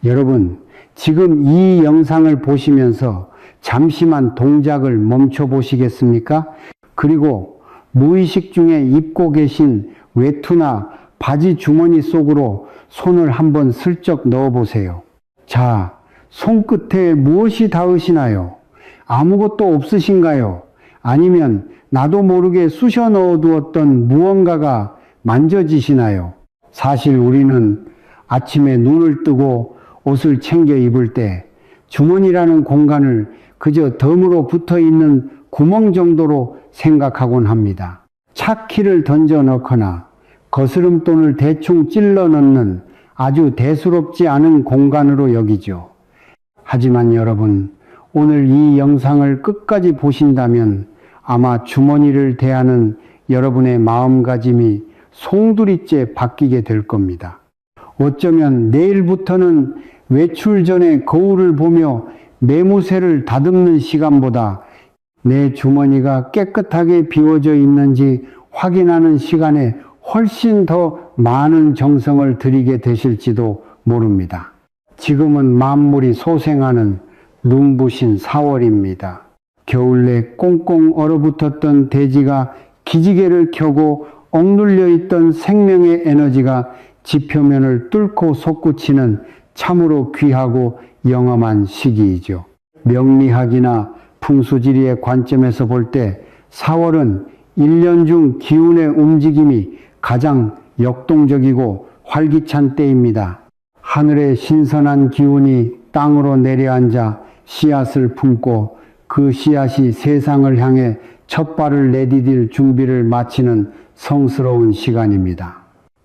여러분, 지금 이 영상을 보시면서 잠시만 동작을 멈춰 보시겠습니까? 그리고 무의식 중에 입고 계신 외투나 바지 주머니 속으로 손을 한번 슬쩍 넣어 보세요. 자, 손끝에 무엇이 닿으시나요? 아무것도 없으신가요? 아니면 나도 모르게 쑤셔 넣어 두었던 무언가가 만져지시나요? 사실 우리는 아침에 눈을 뜨고 옷을 챙겨 입을 때 주머니라는 공간을 그저 덤으로 붙어 있는 구멍 정도로 생각하곤 합니다. 차키를 던져 넣거나 거스름돈을 대충 찔러 넣는 아주 대수롭지 않은 공간으로 여기죠. 하지만 여러분, 오늘 이 영상을 끝까지 보신다면 아마 주머니를 대하는 여러분의 마음가짐이 송두리째 바뀌게 될 겁니다. 어쩌면 내일부터는 외출 전에 거울을 보며 매무새를 다듬는 시간보다 내 주머니가 깨끗하게 비워져 있는지 확인하는 시간에 훨씬 더 많은 정성을 들이게 되실지도 모릅니다. 지금은 만물이 소생하는 눈부신 4월입니다. 겨울 내 꽁꽁 얼어붙었던 대지가 기지개를 켜고 억눌려 있던 생명의 에너지가 지표면을 뚫고 솟구치는 참으로 귀하고 영험한 시기이죠. 명리학이나 풍수지리의 관점에서 볼 때 4월은 1년 중 기운의 움직임이 가장 역동적이고 활기찬 때입니다. 하늘의 신선한 기운이 땅으로 내려앉아 씨앗을 품고 그 씨앗이 세상을 향해 첫 발을 내디딜 준비를 마치는 성스러운 시간입니다.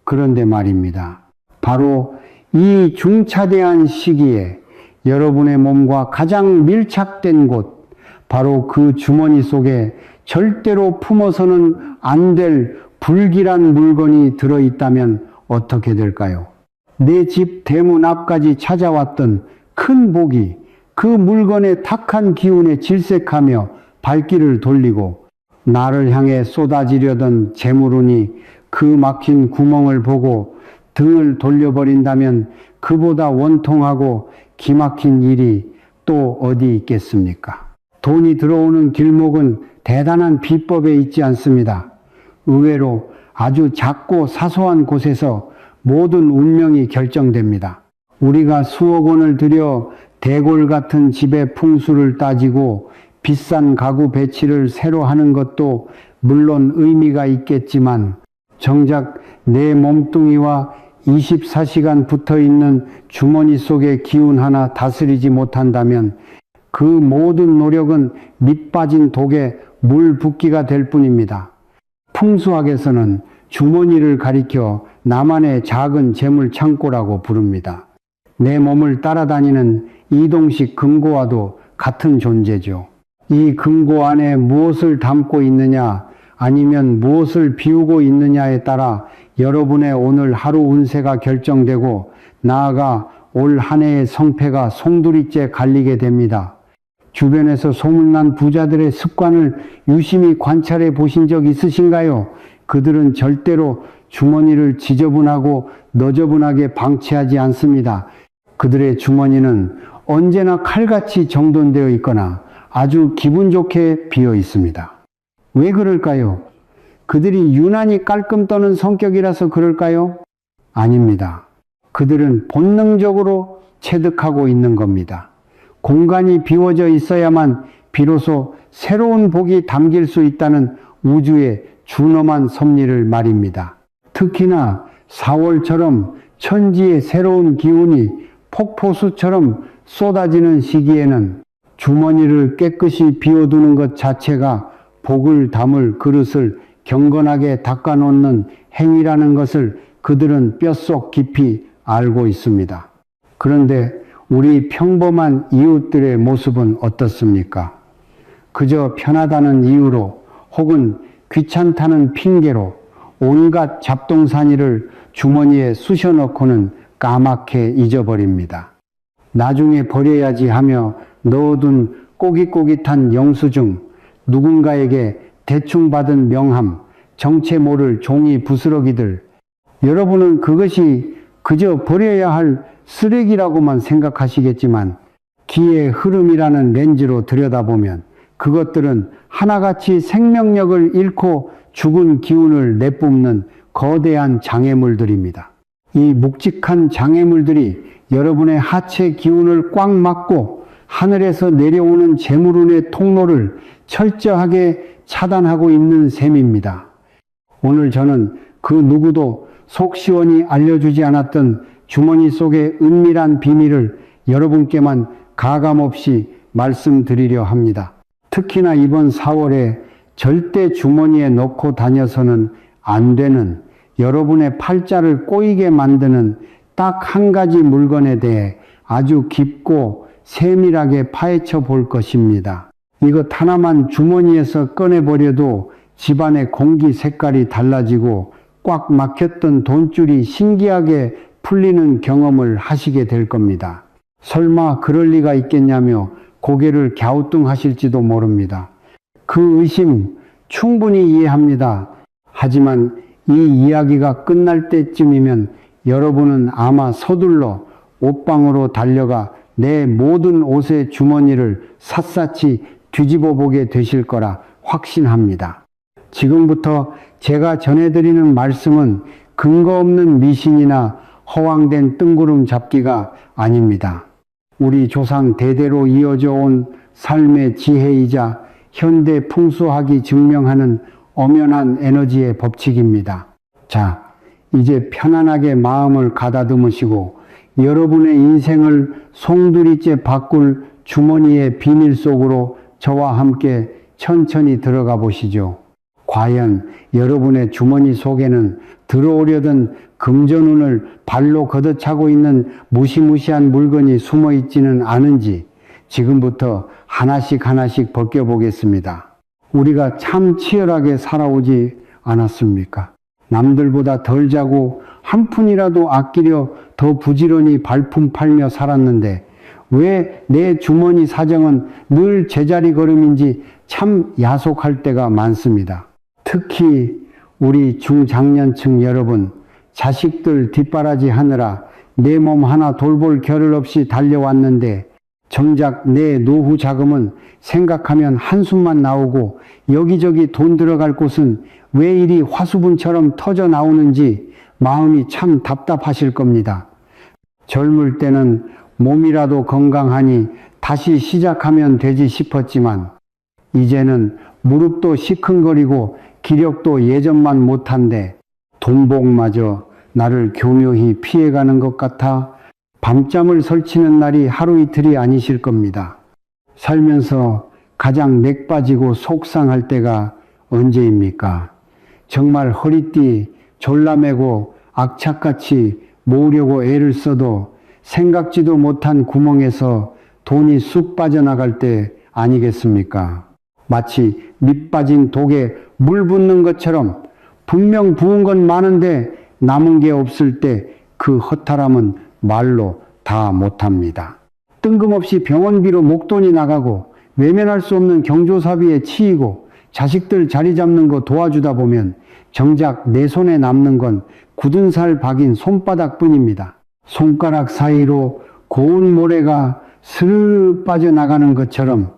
그런데 말입니다. 바로 이 중차대한 시기에 여러분의 몸과 가장 밀착된 곳, 바로 그 주머니 속에 절대로 품어서는 안 될 불길한 물건이 들어있다면 어떻게 될까요? 내 집 대문 앞까지 찾아왔던 큰 복이 그 물건의 탁한 기운에 질색하며 발길을 돌리고 나를 향해 쏟아지려던 재물운이 그 막힌 구멍을 보고 등을 돌려버린다면 그보다 원통하고 기막힌 일이 또 어디 있겠습니까? 돈이 들어오는 길목은 대단한 비법에 있지 않습니다. 의외로 아주 작고 사소한 곳에서 모든 운명이 결정됩니다. 우리가 수억 원을 들여 대골 같은 집의 풍수를 따지고 비싼 가구 배치를 새로 하는 것도 물론 의미가 있겠지만 정작 내 몸뚱이와 24시간 붙어 있는 주머니 속의 기운 하나 다스리지 못한다면 그 모든 노력은 밑 빠진 독에 물 붓기가 될 뿐입니다. 풍수학에서는 주머니를 가리켜 나만의 작은 재물 창고라고 부릅니다. 내 몸을 따라다니는 이동식 금고와도 같은 존재죠. 이 금고 안에 무엇을 담고 있느냐 아니면 무엇을 비우고 있느냐에 따라 여러분의 오늘 하루 운세가 결정되고 나아가 올 한 해의 성패가 송두리째 갈리게 됩니다. 주변에서 소문난 부자들의 습관을 유심히 관찰해 보신 적 있으신가요? 그들은 절대로 주머니를 지저분하고 너저분하게 방치하지 않습니다. 그들의 주머니는 언제나 칼같이 정돈되어 있거나 아주 기분 좋게 비어 있습니다. 왜 그럴까요? 그들이 유난히 깔끔 떠는 성격이라서 그럴까요? 아닙니다. 그들은 본능적으로 체득하고 있는 겁니다. 공간이 비워져 있어야만 비로소 새로운 복이 담길 수 있다는 우주의 준엄한 섭리를 말입니다. 특히나 4월처럼 천지의 새로운 기운이 폭포수처럼 쏟아지는 시기에는 주머니를 깨끗이 비워두는 것 자체가 복을 담을 그릇을 경건하게 닦아놓는 행위라는 것을 그들은 뼛속 깊이 알고 있습니다. 그런데 우리 평범한 이웃들의 모습은 어떻습니까? 그저 편하다는 이유로 혹은 귀찮다는 핑계로 온갖 잡동사니를 주머니에 쑤셔 넣고는 까맣게 잊어버립니다. 나중에 버려야지 하며 넣어둔 꼬깃꼬깃한 영수증, 누군가에게 대충 받은 명함, 정체 모를 종이 부스러기들, 여러분은 그것이 그저 버려야 할 쓰레기라고만 생각하시겠지만 기의 흐름이라는 렌즈로 들여다보면 그것들은 하나같이 생명력을 잃고 죽은 기운을 내뿜는 거대한 장애물들입니다. 이 묵직한 장애물들이 여러분의 하체 기운을 꽉 막고 하늘에서 내려오는 재물운의 통로를 철저하게 차단하고 있는 셈입니다. 오늘 저는 그 누구도 속 시원히 알려주지 않았던 주머니 속의 은밀한 비밀을 여러분께만 가감없이 말씀드리려 합니다. 특히나 이번 4월에 절대 주머니에 넣고 다녀서는 안 되는, 여러분의 팔자를 꼬이게 만드는 딱 한 가지 물건에 대해 아주 깊고 세밀하게 파헤쳐 볼 것입니다. 이것 하나만 주머니에서 꺼내버려도 집안의 공기 색깔이 달라지고 꽉 막혔던 돈줄이 신기하게 풀리는 경험을 하시게 될 겁니다. 설마 그럴 리가 있겠냐며 고개를 갸우뚱하실지도 모릅니다. 그 의심 충분히 이해합니다. 하지만 이 이야기가 끝날 때쯤이면 여러분은 아마 서둘러 옷방으로 달려가 내 모든 옷의 주머니를 샅샅이 뒤집어 보게 되실 거라 확신합니다. 지금부터 제가 전해드리는 말씀은 근거 없는 미신이나 허황된 뜬구름 잡기가 아닙니다. 우리 조상 대대로 이어져 온 삶의 지혜이자 현대 풍수학이 증명하는 엄연한 에너지의 법칙입니다. 자, 이제 편안하게 마음을 가다듬으시고 여러분의 인생을 송두리째 바꿀 주머니의 비밀 속으로 저와 함께 천천히 들어가 보시죠. 과연 여러분의 주머니 속에는 들어오려던 금전운을 발로 걷어차고 있는 무시무시한 물건이 숨어 있지는 않은지 지금부터 하나씩 하나씩 벗겨보겠습니다. 우리가 참 치열하게 살아오지 않았습니까? 남들보다 덜 자고 한 푼이라도 아끼려 더 부지런히 발품 팔며 살았는데 왜 내 주머니 사정은 늘 제자리 걸음인지 참 야속할 때가 많습니다. 특히 우리 중장년층 여러분, 자식들 뒷바라지 하느라 내 몸 하나 돌볼 겨를 없이 달려왔는데 정작 내 노후 자금은 생각하면 한숨만 나오고 여기저기 돈 들어갈 곳은 왜 이리 화수분처럼 터져 나오는지 마음이 참 답답하실 겁니다. 젊을 때는 몸이라도 건강하니 다시 시작하면 되지 싶었지만 이제는 무릎도 시큰거리고 기력도 예전만 못한데 돈복마저 나를 교묘히 피해가는 것 같아 밤잠을 설치는 날이 하루 이틀이 아니실 겁니다. 살면서 가장 맥 빠지고 속상할 때가 언제입니까? 정말 허리띠 졸라매고 악착같이 모으려고 애를 써도 생각지도 못한 구멍에서 돈이 쑥 빠져나갈 때 아니겠습니까? 마치 밑 빠진 독에 물 붓는 것처럼 분명 부은 건 많은데 남은 게 없을 때 그 허탈함은 말로 다 못합니다. 뜬금없이 병원비로 목돈이 나가고 외면할 수 없는 경조사비에 치이고 자식들 자리 잡는 거 도와주다 보면 정작 내 손에 남는 건 굳은 살 박인 손바닥뿐입니다. 손가락 사이로 고운 모래가 스르르 빠져나가는 것처럼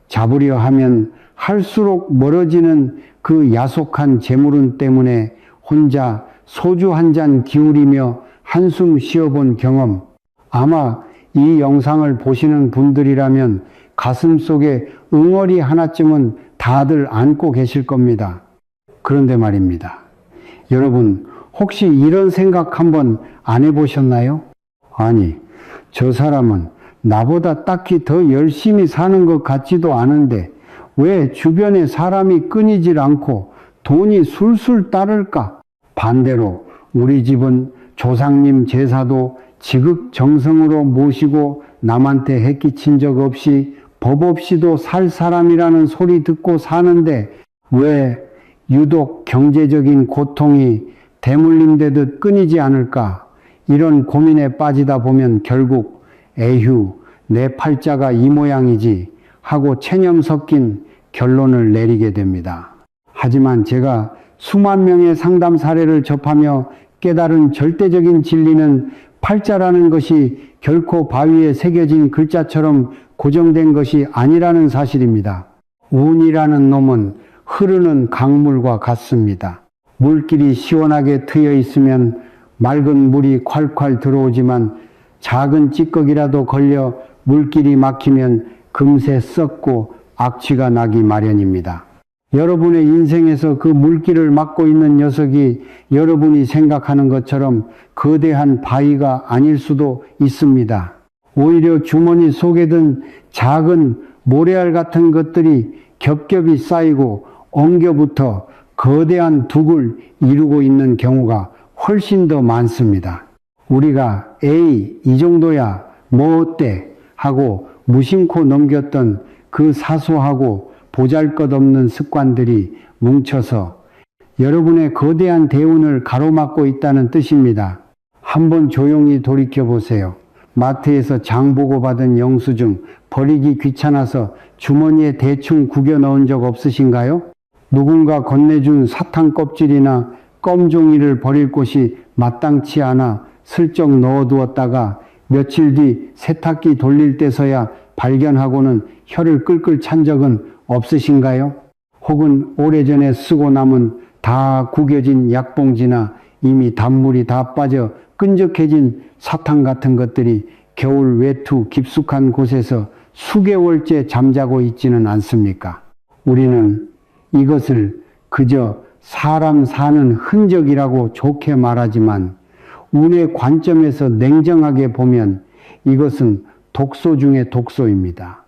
잡으려 하면 할수록 멀어지는 그 야속한 재물운 때문에 혼자 소주 한 잔 기울이며 한숨 쉬어본 경험, 아마 이 영상을 보시는 분들이라면 가슴속에 응어리 하나쯤은 다들 안고 계실 겁니다. 그런데 말입니다. 여러분, 혹시 이런 생각 한번 안 해보셨나요? 아니, 저 사람은 나보다 딱히 더 열심히 사는 것 같지도 않은데 왜 주변에 사람이 끊이질 않고 돈이 술술 따를까? 반대로 우리 집은 조상님 제사도 지극정성으로 모시고 남한테 해끼친 적 없이 법 없이도 살 사람이라는 소리 듣고 사는데 왜 유독 경제적인 고통이 대물림되듯 끊이지 않을까? 이런 고민에 빠지다 보면 결국 에휴, 내 팔자가 이 모양이지 하고 체념 섞인 결론을 내리게 됩니다. 하지만 제가 수만 명의 상담 사례를 접하며 깨달은 절대적인 진리는 팔자라는 것이 결코 바위에 새겨진 글자처럼 고정된 것이 아니라는 사실입니다. 운이라는 놈은 흐르는 강물과 같습니다. 물길이 시원하게 트여 있으면 맑은 물이 콸콸 들어오지만 작은 찌꺼기라도 걸려 물길이 막히면 금세 썩고 악취가 나기 마련입니다. 여러분의 인생에서 그 물길을 막고 있는 녀석이 여러분이 생각하는 것처럼 거대한 바위가 아닐 수도 있습니다. 오히려 주머니 속에 든 작은 모래알 같은 것들이 겹겹이 쌓이고 엉겨붙어 거대한 둑을 이루고 있는 경우가 훨씬 더 많습니다. 우리가 에이, 이 정도야 뭐 어때 하고 무심코 넘겼던 그 사소하고 보잘것없는 습관들이 뭉쳐서 여러분의 거대한 대운을 가로막고 있다는 뜻입니다. 한번 조용히 돌이켜보세요. 마트에서 장 보고 받은 영수증 버리기 귀찮아서 주머니에 대충 구겨 넣은 적 없으신가요? 누군가 건네준 사탕 껍질이나 껌 종이를 버릴 곳이 마땅치 않아 슬쩍 넣어두었다가 며칠 뒤 세탁기 돌릴 때서야 발견하고는 혀를 끌끌 찬 적은 없으신가요? 혹은 오래전에 쓰고 남은 다 구겨진 약봉지나 이미 단물이 다 빠져 끈적해진 사탕 같은 것들이 겨울 외투 깊숙한 곳에서 수개월째 잠자고 있지는 않습니까? 우리는 이것을 그저 사람 사는 흔적이라고 좋게 말하지만 운의 관점에서 냉정하게 보면 이것은 독소 중의 독소입니다.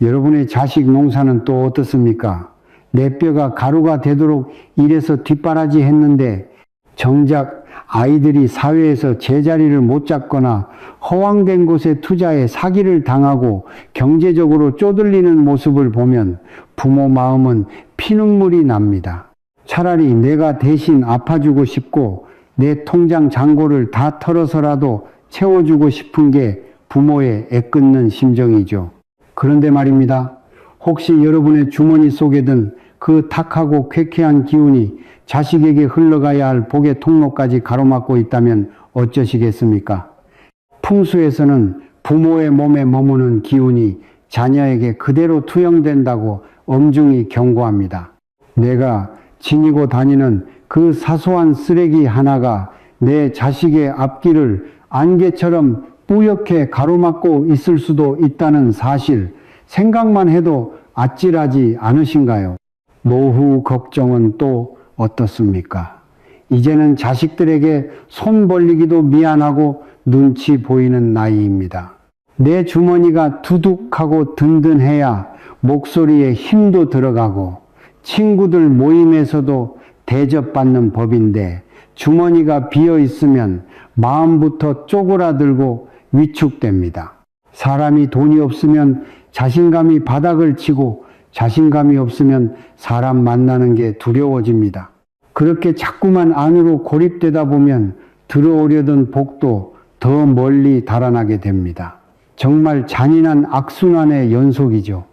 여러분의 자식 농사는 또 어떻습니까? 내 뼈가 가루가 되도록 일해서 뒷바라지 했는데 정작 아이들이 사회에서 제자리를 못 잡거나 허황된 곳에 투자해 사기를 당하고 경제적으로 쪼들리는 모습을 보면 부모 마음은 피눈물이 납니다. 차라리 내가 대신 아파주고 싶고 내 통장 잔고를 다 털어서라도 채워주고 싶은 게 부모의 애끓는 심정이죠. 그런데 말입니다. 혹시 여러분의 주머니 속에 든 그 탁하고 쾌쾌한 기운이 자식에게 흘러가야 할 복의 통로까지 가로막고 있다면 어쩌시겠습니까? 풍수에서는 부모의 몸에 머무는 기운이 자녀에게 그대로 투영된다고 엄중히 경고합니다. 내가 지니고 다니는 그 사소한 쓰레기 하나가 내 자식의 앞길을 안개처럼 뿌옇게 가로막고 있을 수도 있다는 사실, 생각만 해도 아찔하지 않으신가요? 노후 걱정은 또 어떻습니까? 이제는 자식들에게 손 벌리기도 미안하고 눈치 보이는 나이입니다. 내 주머니가 두둑하고 든든해야 목소리에 힘도 들어가고 친구들 모임에서도 대접받는 법인데 주머니가 비어 있으면 마음부터 쪼그라들고 위축됩니다. 사람이 돈이 없으면 자신감이 바닥을 치고 자신감이 없으면 사람 만나는 게 두려워집니다. 그렇게 자꾸만 안으로 고립되다 보면 들어오려던 복도 더 멀리 달아나게 됩니다. 정말 잔인한 악순환의 연속이죠.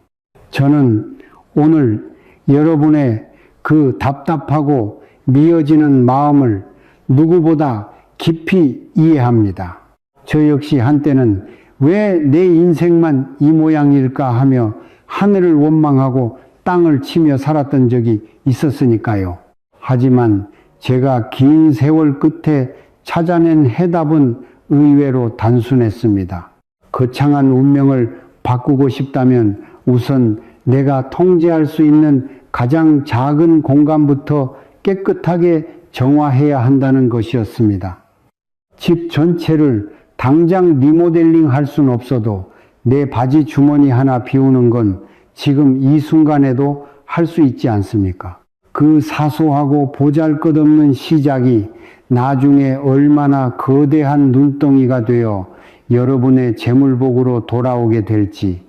저는 오늘 여러분의 그 답답하고 미어지는 마음을 누구보다 깊이 이해합니다. 저 역시 한때는 왜 내 인생만 이 모양일까 하며 하늘을 원망하고 땅을 치며 살았던 적이 있었으니까요. 하지만 제가 긴 세월 끝에 찾아낸 해답은 의외로 단순했습니다. 거창한 운명을 바꾸고 싶다면 우선 내가 통제할 수 있는 가장 작은 공간부터 깨끗하게 정화해야 한다는 것이었습니다. 집 전체를 당장 리모델링 할 수는 없어도 내 바지 주머니 하나 비우는 건 지금 이 순간에도 할 수 있지 않습니까? 그 사소하고 보잘것없는 시작이 나중에 얼마나 거대한 눈덩이가 되어 여러분의 재물복으로 돌아오게 될지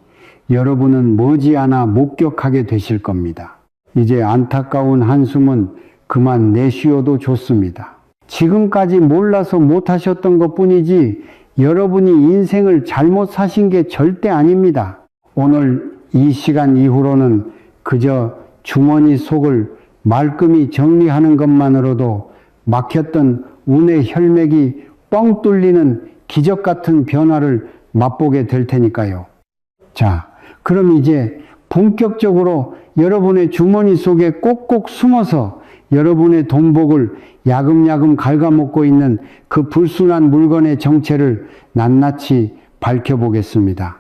여러분은 머지않아 목격하게 되실 겁니다. 이제 안타까운 한숨은 그만 내쉬어도 좋습니다. 지금까지 몰라서 못하셨던 것뿐이지 여러분이 인생을 잘못 사신 게 절대 아닙니다. 오늘 이 시간 이후로는 그저 주머니 속을 말끔히 정리하는 것만으로도 막혔던 운의 혈맥이 뻥 뚫리는 기적 같은 변화를 맛보게 될 테니까요. 자, 그럼 이제 본격적으로 여러분의 주머니 속에 꼭꼭 숨어서 여러분의 돈복을 야금야금 갉아먹고 있는 그 불순한 물건의 정체를 낱낱이 밝혀보겠습니다.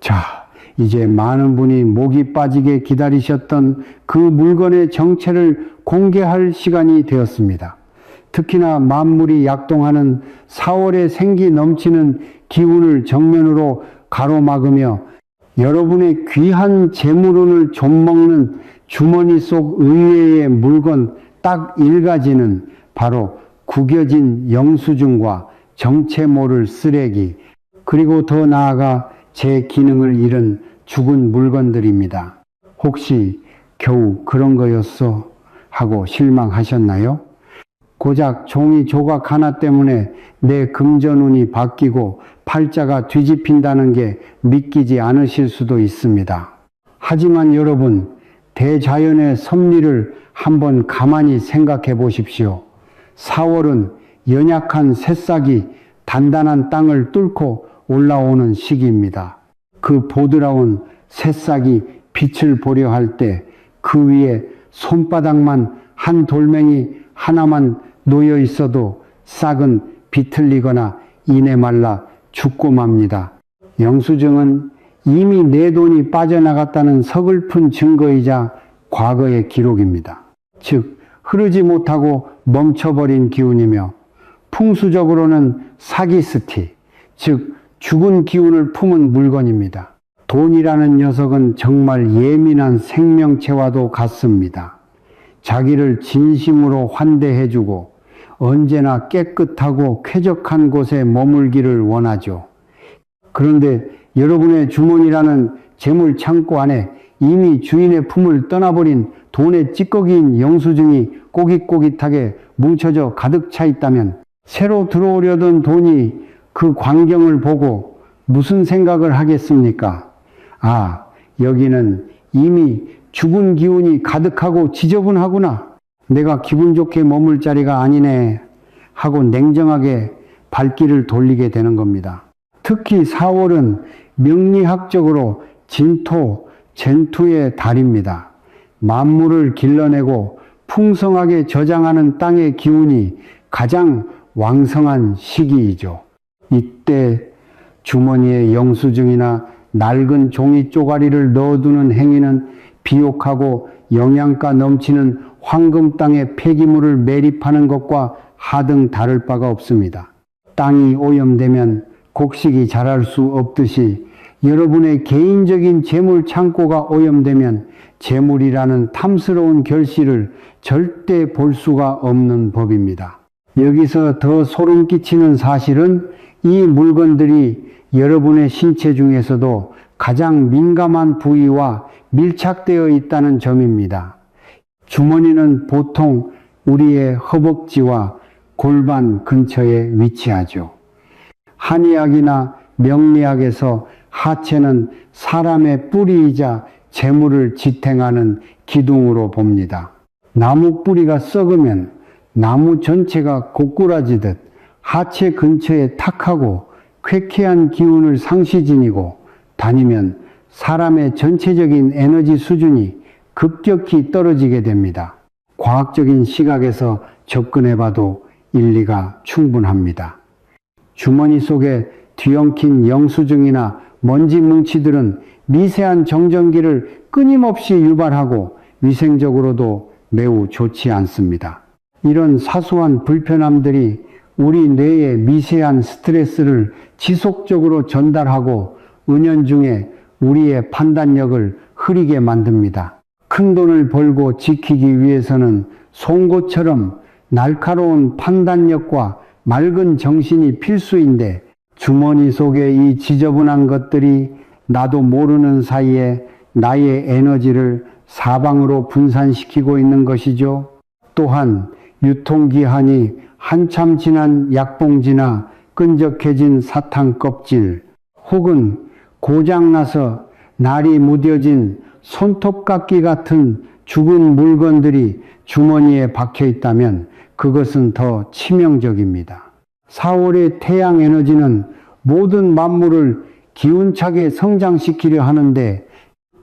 자, 이제 많은 분이 목이 빠지게 기다리셨던 그 물건의 정체를 공개할 시간이 되었습니다. 특히나 만물이 약동하는 4월의 생기 넘치는 기운을 정면으로 가로막으며 여러분의 귀한 재물운을 좀먹는 주머니 속 의외의 물건 딱 1가지는 바로 구겨진 영수증과 정체 모를 쓰레기, 그리고 더 나아가 제 기능을 잃은 죽은 물건들입니다. 혹시 겨우 그런 거였어? 하고 실망하셨나요? 고작 종이 조각 하나 때문에 내 금전운이 바뀌고 팔자가 뒤집힌다는 게 믿기지 않으실 수도 있습니다. 하지만 여러분, 대자연의 섭리를 한번 가만히 생각해 보십시오. 4월은 연약한 새싹이 단단한 땅을 뚫고 올라오는 시기입니다. 그 보드라운 새싹이 빛을 보려 할 때 그 위에 손바닥만 한 돌멩이 하나만 놓여 있어도 싹은 비틀리거나 이내 말라 죽고 맙니다. 영수증은 이미 내 돈이 빠져나갔다는 서글픈 증거이자 과거의 기록입니다. 즉, 흐르지 못하고 멈춰버린 기운이며 풍수적으로는 사기스티, 즉 죽은 기운을 품은 물건입니다. 돈이라는 녀석은 정말 예민한 생명체와도 같습니다. 자기를 진심으로 환대해주고 언제나 깨끗하고 쾌적한 곳에 머물기를 원하죠. 그런데 여러분의 주머니라는 재물 창고 안에 이미 주인의 품을 떠나버린 돈의 찌꺼기인 영수증이 꼬깃꼬깃하게 뭉쳐져 가득 차 있다면 새로 들어오려던 돈이 그 광경을 보고 무슨 생각을 하겠습니까? 아, 여기는 이미 죽은 기운이 가득하고 지저분하구나. 내가 기분 좋게 머물 자리가 아니네. 하고 냉정하게 발길을 돌리게 되는 겁니다. 특히 4월은 명리학적으로 진토, 젠투의 달입니다. 만물을 길러내고 풍성하게 저장하는 땅의 기운이 가장 왕성한 시기이죠. 이때 주머니에 영수증이나 낡은 종이 쪼가리를 넣어두는 행위는 비옥하고 영양가 넘치는 황금 땅의 폐기물을 매립하는 것과 하등 다를 바가 없습니다. 땅이 오염되면 곡식이 자랄 수 없듯이 여러분의 개인적인 재물 창고가 오염되면 재물이라는 탐스러운 결실을 절대 볼 수가 없는 법입니다. 여기서 더 소름 끼치는 사실은 이 물건들이 여러분의 신체 중에서도 가장 민감한 부위와 밀착되어 있다는 점입니다. 주머니는 보통 우리의 허벅지와 골반 근처에 위치하죠. 한의학이나 명리학에서 하체는 사람의 뿌리이자 재물을 지탱하는 기둥으로 봅니다. 나무 뿌리가 썩으면 나무 전체가 고꾸라지듯 하체 근처에 탁하고 쾌쾌한 기운을 상시 지니고 다니면 사람의 전체적인 에너지 수준이 급격히 떨어지게 됩니다. 과학적인 시각에서 접근해봐도 일리가 충분합니다. 주머니 속에 뒤엉킨 영수증이나 먼지 뭉치들은 미세한 정전기를 끊임없이 유발하고 위생적으로도 매우 좋지 않습니다. 이런 사소한 불편함들이 우리 뇌에 미세한 스트레스를 지속적으로 전달하고 은연중에 우리의 판단력을 흐리게 만듭니다. 큰 돈을 벌고 지키기 위해서는 송곳처럼 날카로운 판단력과 맑은 정신이 필수인데 주머니 속에 이 지저분한 것들이 나도 모르는 사이에 나의 에너지를 사방으로 분산시키고 있는 것이죠. 또한 유통기한이 한참 지난 약봉지나 끈적해진 사탕 껍질 혹은 고장나서 날이 무뎌진 손톱깎이 같은 죽은 물건들이 주머니에 박혀 있다면 그것은 더 치명적입니다. 4월의 태양 에너지는 모든 만물을 기운차게 성장시키려 하는데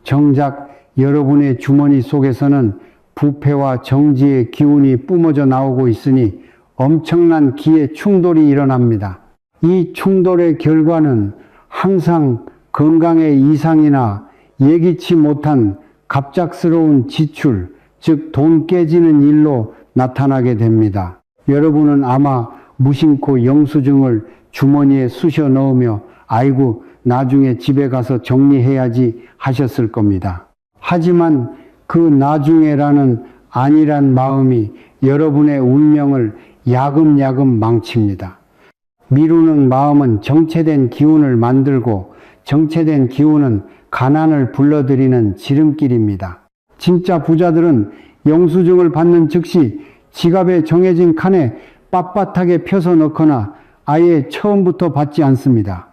정작 여러분의 주머니 속에서는 부패와 정지의 기운이 뿜어져 나오고 있으니 엄청난 기의 충돌이 일어납니다. 이 충돌의 결과는 항상 건강에 이상이나 예기치 못한 갑작스러운 지출, 즉 돈 깨지는 일로 나타나게 됩니다. 여러분은 아마 무심코 영수증을 주머니에 쑤셔 넣으며 아이고 나중에 집에 가서 정리해야지 하셨을 겁니다. 하지만 그 나중에라는 안일한 마음이 여러분의 운명을 야금야금 망칩니다. 미루는 마음은 정체된 기운을 만들고 정체된 기운은 가난을 불러들이는 지름길입니다. 진짜 부자들은 영수증을 받는 즉시 지갑에 정해진 칸에 빳빳하게 펴서 넣거나 아예 처음부터 받지 않습니다.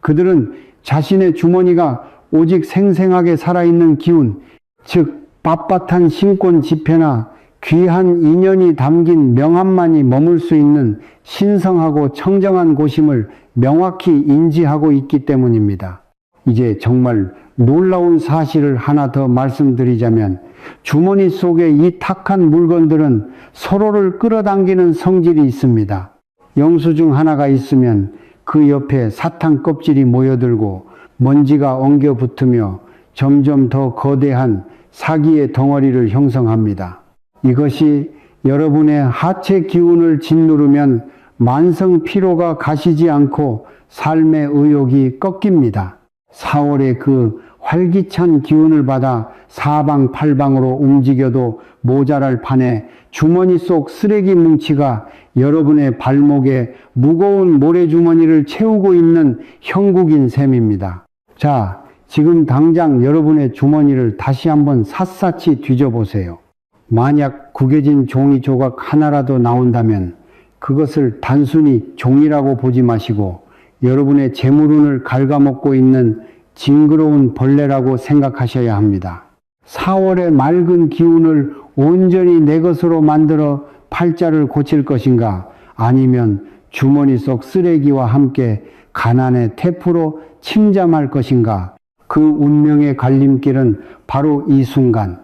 그들은 자신의 주머니가 오직 생생하게 살아있는 기운, 즉 빳빳한 신권 지폐나 귀한 인연이 담긴 명함만이 머물 수 있는 신성하고 청정한 곳임을 명확히 인지하고 있기 때문입니다. 이제 정말 놀라운 사실을 하나 더 말씀드리자면 주머니 속에 이 탁한 물건들은 서로를 끌어당기는 성질이 있습니다. 영수증 하나가 있으면 그 옆에 사탕 껍질이 모여들고 먼지가 엉겨 붙으며 점점 더 거대한 사기의 덩어리를 형성합니다. 이것이 여러분의 하체 기운을 짓누르면 만성 피로가 가시지 않고 삶의 의욕이 꺾입니다. 4월의 그 활기찬 기운을 받아 사방팔방으로 움직여도 모자랄 판에 주머니 속 쓰레기 뭉치가 여러분의 발목에 무거운 모래주머니를 채우고 있는 형국인 셈입니다. 자, 지금 당장 여러분의 주머니를 다시 한번 샅샅이 뒤져보세요. 만약 구겨진 종이 조각 하나라도 나온다면 그것을 단순히 종이라고 보지 마시고 여러분의 재물운을 갉아먹고 있는 징그러운 벌레라고 생각하셔야 합니다. 4월의 맑은 기운을 온전히 내 것으로 만들어 팔자를 고칠 것인가, 아니면 주머니 속 쓰레기와 함께 가난의 태프로 침잠할 것인가. 그 운명의 갈림길은 바로 이 순간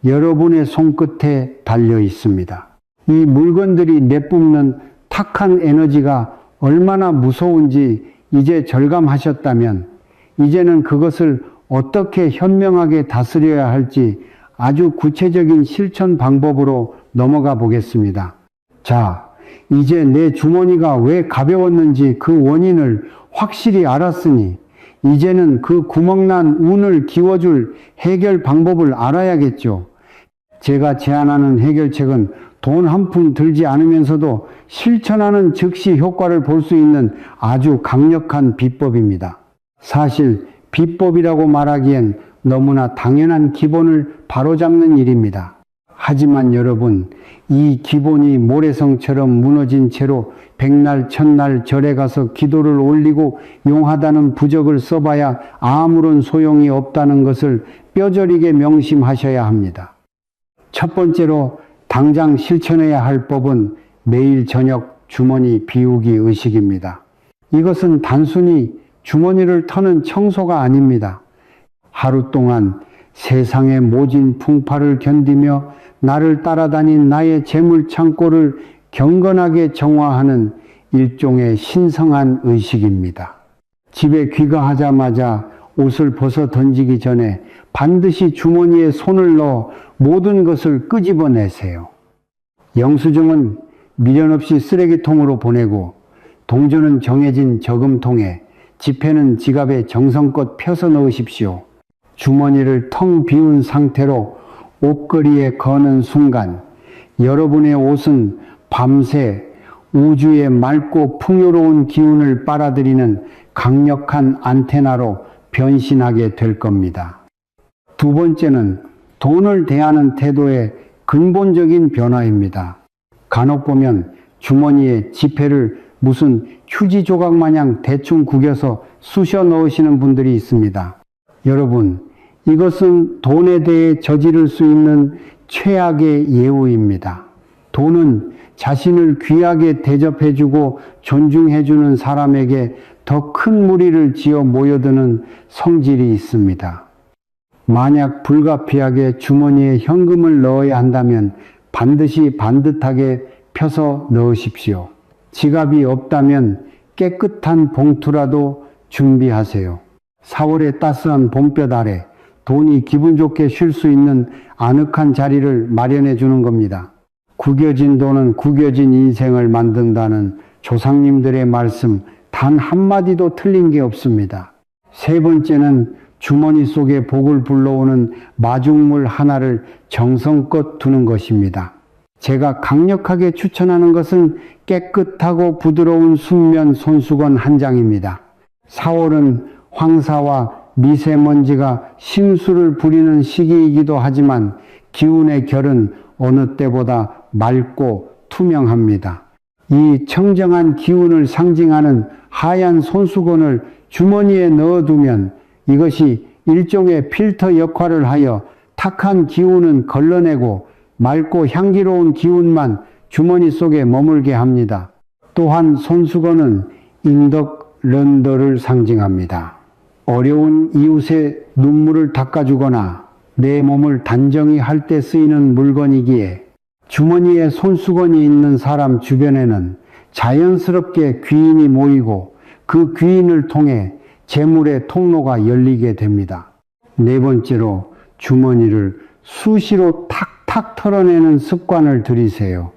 여러분의 손끝에 달려 있습니다. 이 물건들이 내뿜는 탁한 에너지가 얼마나 무서운지 이제 절감하셨다면 이제는 그것을 어떻게 현명하게 다스려야 할지 아주 구체적인 실천 방법으로 넘어가 보겠습니다. 자, 이제 내 주머니가 왜 가벼웠는지 그 원인을 확실히 알았으니 이제는 그 구멍난 운을 기워줄 해결 방법을 알아야겠죠. 제가 제안하는 해결책은 돈 한 푼 들지 않으면서도 실천하는 즉시 효과를 볼 수 있는 아주 강력한 비법입니다. 사실 비법이라고 말하기엔 너무나 당연한 기본을 바로잡는 일입니다. 하지만 여러분, 이 기본이 모래성처럼 무너진 채로 백날 천날 절에 가서 기도를 올리고 용하다는 부적을 써봐야 아무런 소용이 없다는 것을 뼈저리게 명심하셔야 합니다. 첫 번째로 당장 실천해야 할 법은 매일 저녁 주머니 비우기 의식입니다. 이것은 단순히 주머니를 터는 청소가 아닙니다. 하루 동안 세상의 모진 풍파를 견디며 나를 따라다닌 나의 재물 창고를 경건하게 정화하는 일종의 신성한 의식입니다. 집에 귀가하자마자 옷을 벗어 던지기 전에 반드시 주머니에 손을 넣어 모든 것을 끄집어내세요. 영수증은 미련 없이 쓰레기통으로 보내고 동전은 정해진 저금통에, 지폐는 지갑에 정성껏 펴서 넣으십시오. 주머니를 텅 비운 상태로 옷걸이에 거는 순간 여러분의 옷은 밤새 우주의 맑고 풍요로운 기운을 빨아들이는 강력한 안테나로 변신하게 될 겁니다. 두 번째는 돈을 대하는 태도의 근본적인 변화입니다. 간혹 보면 주머니에 지폐를 무슨 휴지 조각 마냥 대충 구겨서 쑤셔 넣으시는 분들이 있습니다. 여러분, 이것은 돈에 대해 저지를 수 있는 최악의 예우입니다. 돈은 자신을 귀하게 대접해주고 존중해주는 사람에게 더 큰 무리를 지어 모여드는 성질이 있습니다. 만약 불가피하게 주머니에 현금을 넣어야 한다면 반드시 반듯하게 펴서 넣으십시오. 지갑이 없다면 깨끗한 봉투라도 준비하세요. 4월의 따스한 봄볕 아래 돈이 기분 좋게 쉴 수 있는 아늑한 자리를 마련해 주는 겁니다. 구겨진 돈은 구겨진 인생을 만든다는 조상님들의 말씀 단 한마디도 틀린 게 없습니다. 세 번째는 주머니 속에 복을 불러오는 마중물 하나를 정성껏 두는 것입니다. 제가 강력하게 추천하는 것은 깨끗하고 부드러운 순면 손수건 한 장입니다. 4월은 황사와 미세먼지가 심수를 부리는 시기이기도 하지만 기운의 결은 어느 때보다 맑고 투명합니다. 이 청정한 기운을 상징하는 하얀 손수건을 주머니에 넣어두면 이것이 일종의 필터 역할을 하여 탁한 기운은 걸러내고 맑고 향기로운 기운만 주머니 속에 머물게 합니다. 또한 손수건은 인덕런더를 상징합니다. 어려운 이웃의 눈물을 닦아주거나 내 몸을 단정히 할 때 쓰이는 물건이기에 주머니에 손수건이 있는 사람 주변에는 자연스럽게 귀인이 모이고 그 귀인을 통해 재물의 통로가 열리게 됩니다. 네 번째로 주머니를 수시로 탁탁 털어내는 습관을 들이세요.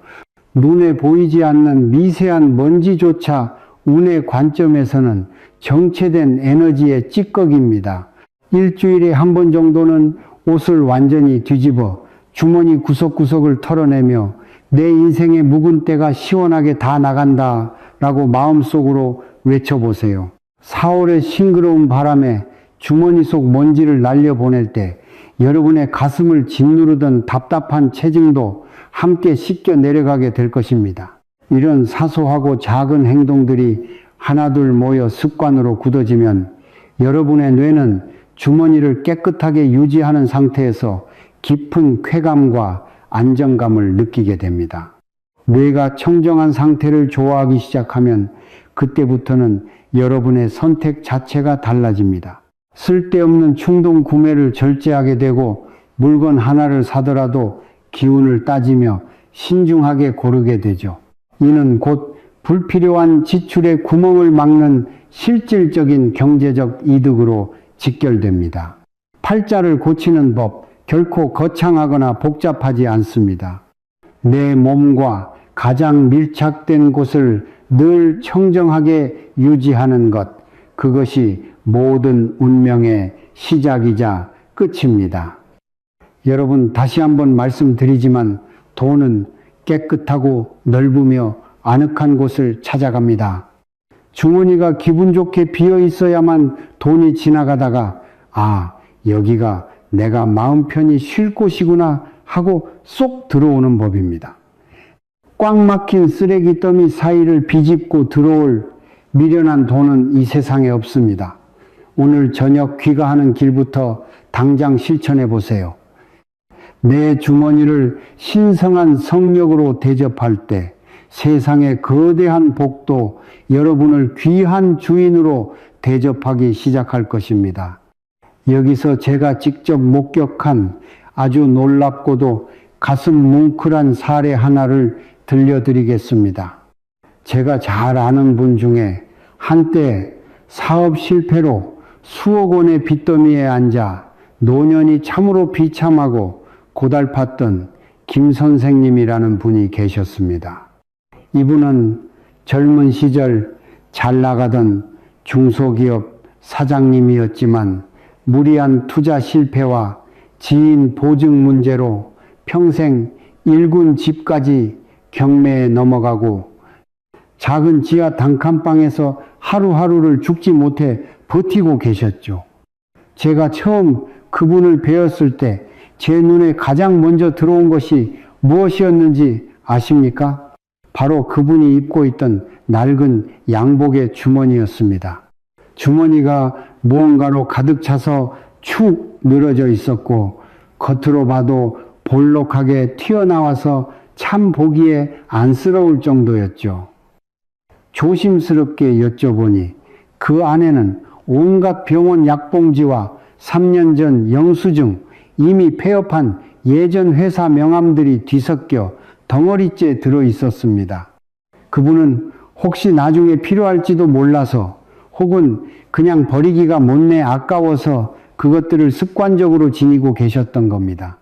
눈에 보이지 않는 미세한 먼지조차 운의 관점에서는 정체된 에너지의 찌꺼기입니다. 일주일에 한 번 정도는 옷을 완전히 뒤집어 주머니 구석구석을 털어내며 내 인생의 묵은 때가 시원하게 다 나간다 라고 마음속으로 외쳐보세요. 4월의 싱그러운 바람에 주머니 속 먼지를 날려보낼 때 여러분의 가슴을 짓누르던 답답한 체증도 함께 씻겨 내려가게 될 것입니다. 이런 사소하고 작은 행동들이 하나둘 모여 습관으로 굳어지면 여러분의 뇌는 주머니를 깨끗하게 유지하는 상태에서 깊은 쾌감과 안정감을 느끼게 됩니다. 뇌가 청정한 상태를 좋아하기 시작하면 그때부터는 여러분의 선택 자체가 달라집니다. 쓸데없는 충동 구매를 절제하게 되고 물건 하나를 사더라도 기운을 따지며 신중하게 고르게 되죠. 이는 곧 불필요한 지출의 구멍을 막는 실질적인 경제적 이득으로 직결됩니다. 팔자를 고치는 법 결코 거창하거나 복잡하지 않습니다. 내 몸과 가장 밀착된 곳을 늘 청정하게 유지하는 것, 그것이 모든 운명의 시작이자 끝입니다. 여러분, 다시 한번 말씀드리지만 돈은 깨끗하고 넓으며 아늑한 곳을 찾아갑니다. 주머니가 기분 좋게 비어 있어야만 돈이 지나가다가 여기가 내가 마음 편히 쉴 곳이구나 하고 쏙 들어오는 법입니다. 꽉 막힌 쓰레기 더미 사이를 비집고 들어올 미련한 돈은 이 세상에 없습니다. 오늘 저녁 귀가하는 길부터 당장 실천해 보세요. 내 주머니를 신성한 성력으로 대접할 때 세상의 거대한 복도 여러분을 귀한 주인으로 대접하기 시작할 것입니다. 여기서 제가 직접 목격한 아주 놀랍고도 가슴 뭉클한 사례 하나를 들려드리겠습니다. 제가 잘 아는 분 중에 한때 사업 실패로 수억 원의 빚더미에 앉아 노년이 참으로 비참하고 고달팠던 김 선생님이라는 분이 계셨습니다. 이분은 젊은 시절 잘 나가던 중소기업 사장님이었지만 무리한 투자 실패와 지인 보증 문제로 평생 일군 집까지 경매에 넘어가고 작은 지하 단칸방에서 하루하루를 죽지 못해 버티고 계셨죠. 제가 처음 그분을 뵈었을 때 제 눈에 가장 먼저 들어온 것이 무엇이었는지 아십니까? 바로 그분이 입고 있던 낡은 양복의 주머니였습니다. 주머니가 무언가로 가득 차서 축 늘어져 있었고 겉으로 봐도 볼록하게 튀어나와서 참 보기에 안쓰러울 정도였죠. 조심스럽게 여쭤보니 그 안에는 온갖 병원 약봉지와 3년 전 영수증, 이미 폐업한 예전 회사 명함들이 뒤섞여 덩어리째 들어 있었습니다. 그분은 혹시 나중에 필요할지도 몰라서 혹은 그냥 버리기가 못내 아까워서 그것들을 습관적으로 지니고 계셨던 겁니다.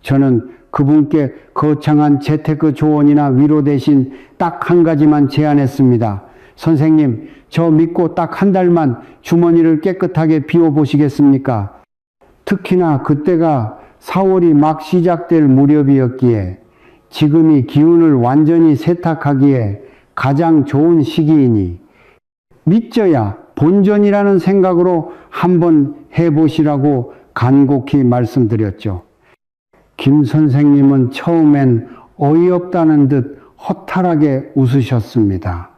저는 그분께 거창한 재테크 조언이나 위로 대신 딱 한 가지만 제안했습니다. 선생님, 저 믿고 딱 한 달만 주머니를 깨끗하게 비워보시겠습니까? 특히나 그때가 4월이 막 시작될 무렵이었기에 지금이 기운을 완전히 세탁하기에 가장 좋은 시기이니 믿져야 본전이라는 생각으로 한번 해보시라고 간곡히 말씀드렸죠. 김 선생님은 처음엔 어이없다는 듯 허탈하게 웃으셨습니다.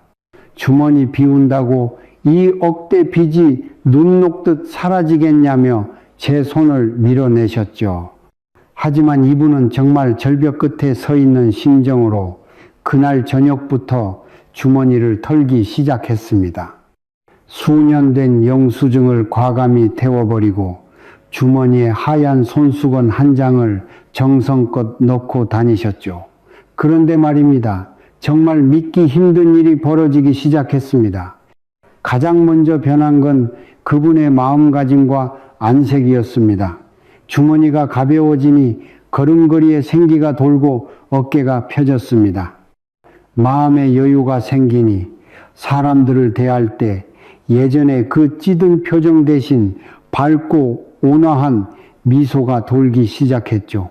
주머니 비운다고 이 억대 빚이 눈 녹듯 사라지겠냐며 제 손을 밀어내셨죠. 하지만 이분은 정말 절벽 끝에 서 있는 심정으로 그날 저녁부터 주머니를 털기 시작했습니다. 수년 된 영수증을 과감히 태워버리고 주머니에 하얀 손수건 한 장을 정성껏 넣고 다니셨죠. 그런데 말입니다. 정말 믿기 힘든 일이 벌어지기 시작했습니다. 가장 먼저 변한 건 그분의 마음가짐과 안색이었습니다. 주머니가 가벼워지니 걸음걸이에 생기가 돌고 어깨가 펴졌습니다. 마음의 여유가 생기니 사람들을 대할 때 예전에 그 찌든 표정 대신 밝고 온화한 미소가 돌기 시작했죠.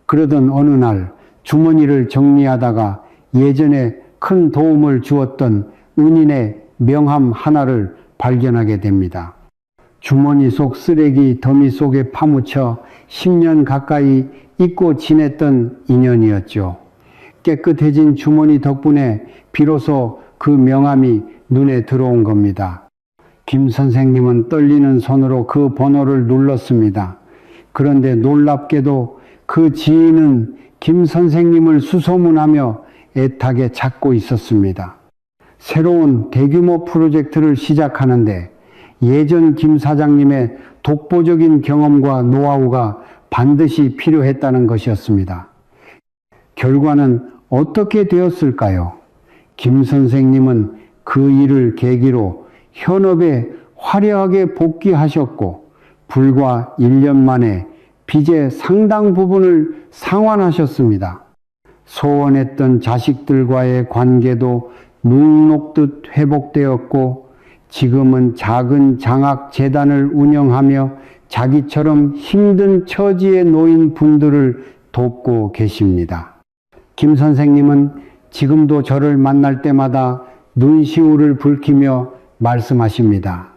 그러던 어느 날 주머니를 정리하다가 예전에 큰 도움을 주었던 은인의 명함 하나를 발견하게 됩니다. 주머니 속 쓰레기 더미 속에 파묻혀 10년 가까이 잊고 지냈던 인연이었죠. 깨끗해진 주머니 덕분에 비로소 그 명함이 눈에 들어온 겁니다. 김 선생님은 떨리는 손으로 그 번호를 눌렀습니다. 그런데 놀랍게도 그 지인은 김 선생님을 수소문하며 애타게 찾고 있었습니다. 새로운 대규모 프로젝트를 시작하는데 예전 김 사장님의 독보적인 경험과 노하우가 반드시 필요했다는 것이었습니다. 결과는 어떻게 되었을까요? 김 선생님은 그 일을 계기로 현업에 화려하게 복귀하셨고 불과 1년 만에 빚의 상당 부분을 상환하셨습니다. 소원했던 자식들과의 관계도 눈 녹듯 회복되었고 지금은 작은 장학재단을 운영하며 자기처럼 힘든 처지에 놓인 분들을 돕고 계십니다. 김 선생님은 지금도 저를 만날 때마다 눈시울을 붉히며 말씀하십니다.